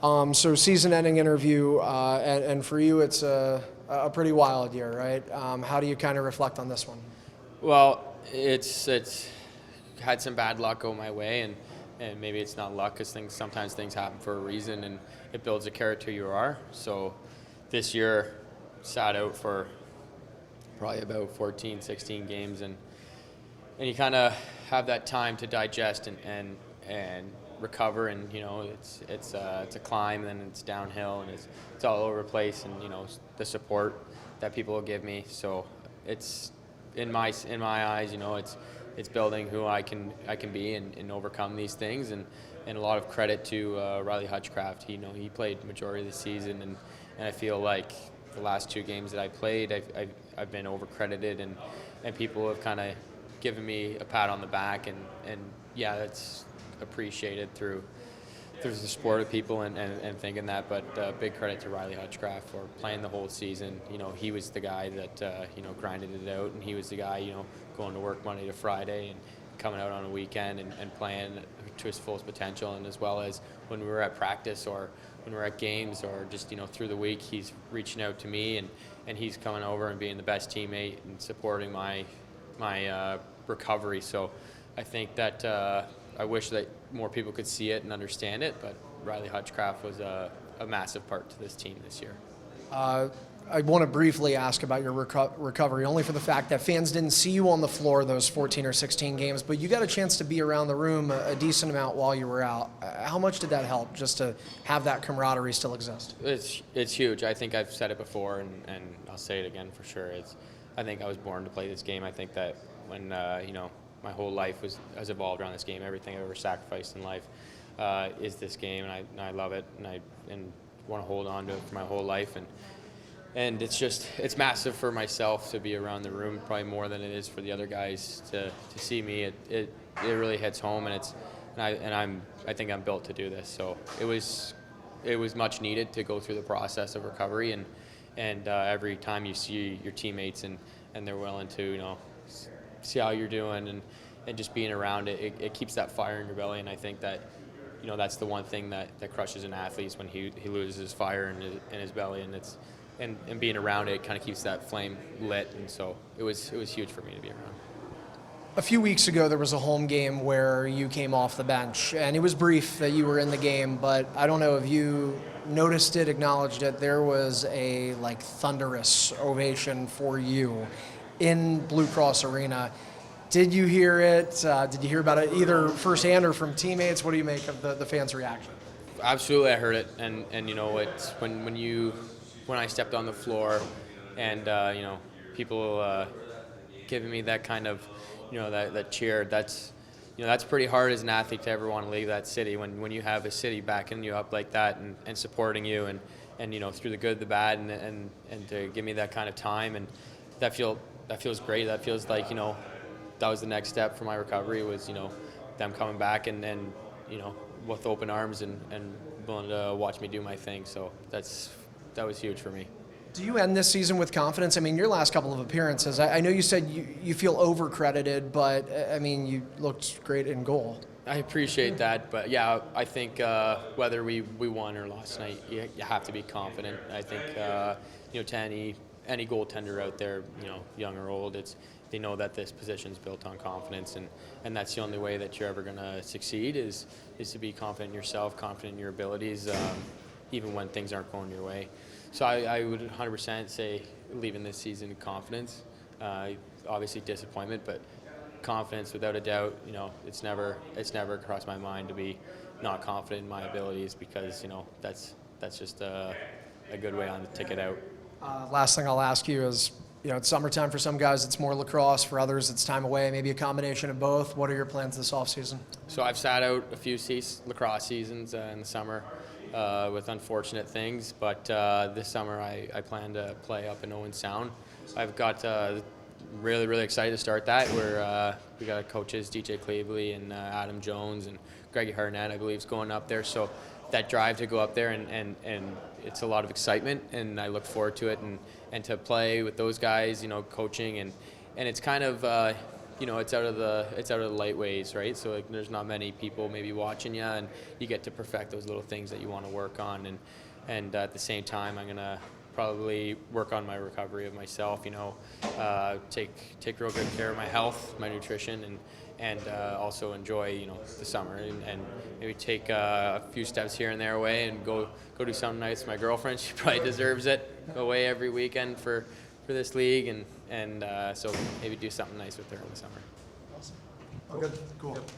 So season-ending interview, and for you, it's a pretty wild year, right? How do you kind of reflect on this one? Well, it's had some bad luck go my way, and maybe it's not luck because sometimes things happen for a reason, and it builds a character you are. So this year sat out for probably about 14, 16 games, and you kind of have that time to digest and recover, and it's a climb, and then it's downhill, and it's all over the place, and the support that people will give me. So it's in my eyes, it's building who I can be and overcome these things, and a lot of credit to Riley Hutchcraft. He played majority of the season, and I feel like the last two games that I played, I've been overcredited, and people have kind of given me a pat on the back, and yeah, that's appreciated through the support of people and thinking that. But big credit to Riley Hutchcraft for playing the whole season. He was the guy that grinded it out, and he was the guy going to work Monday to Friday and coming out on a weekend and playing to his fullest potential, and as well as when we were at practice or when we're at games or just through the week, he's reaching out to me, and he's coming over and being the best teammate and supporting my recovery. So I think that I wish that more people could see it and understand it, but Riley Hutchcraft was a massive part to this team this year. I want to briefly ask about your recovery, only for the fact that fans didn't see you on the floor those 14 or 16 games, but you got a chance to be around the room a decent amount while you were out. How much did that help, just to have that camaraderie still exist? It's huge. I think I've said it before, and I'll say it again for sure. I think I was born to play this game. I think that when my whole life has evolved around this game. Everything I've ever sacrificed in life is this game, and I love it, and I want to hold on to it for my whole life. And it's massive for myself to be around the room, probably more than it is for the other guys to see me. It really hits home, and I think I'm built to do this. So it was much needed to go through the process of recovery, and every time you see your teammates and they're willing to see how you're doing and just being around it keeps that fire in your belly. And I think that that's the one thing that crushes an athlete is when he loses his fire in his belly, and being around it kind of keeps that flame lit. And so it was huge for me to be around. A few weeks ago, there was a home game where you came off the bench, and it was brief that you were in the game, but I don't know if you noticed it, acknowledged it. There was a thunderous ovation for you in Blue Cross Arena. Did you hear it? Did you hear about it either firsthand or from teammates? What do you make of the fans' reaction? Absolutely, I heard it, and it's when I stepped on the floor, and people giving me that kind of that cheer. That's pretty hard as an athlete to ever want to leave that city when you have a city backing you up like that and supporting you and through the good, the bad, and to give me that kind of time, and that feels great. That feels like that was the next step for my recovery, was them coming back and with open arms and willing to watch me do my thing. So that was huge for me. Do you end this season with confidence? I mean, your last couple of appearances, I know you said you feel over-credited, but I mean, you looked great in goal. I appreciate that, but yeah, I think whether we won or lost tonight, you have to be confident. I think to any goaltender out there, young or old, they know that this position is built on confidence, and that's the only way that you're ever going to succeed is to be confident in yourself, confident in your abilities, even when things aren't going your way. So I would 100% say leaving this season with confidence. Obviously disappointment, but confidence without a doubt. It's never crossed my mind to be not confident in my abilities, because that's just a good way on the ticket out. Last thing I'll ask you is, it's summertime for some guys, it's more lacrosse, for others it's time away, maybe a combination of both. What are your plans this offseason? So I've sat out a few lacrosse seasons in the summer with unfortunate things, but this summer I plan to play up in Owen Sound. I've got really, really excited to start that. We got coaches DJ Cleveley and Adam Jones and Greggy Harnett, I believe, is going up there. So that drive to go up there and it's a lot of excitement, and I look forward to it and to play with those guys, coaching, and it's kind of it's out of the light ways, right? So like, there's not many people maybe watching you, and you get to perfect those little things that you want to work on, and at the same time, I'm gonna probably work on my recovery of myself. Take real good care of my health, my nutrition, and also enjoy the summer, and maybe take a few steps here and there away and go do something nice with my girlfriend. She probably deserves it. Go away every weekend for this league, and so maybe do something nice with her in the summer. Awesome. Oh, good. Cool. Yep.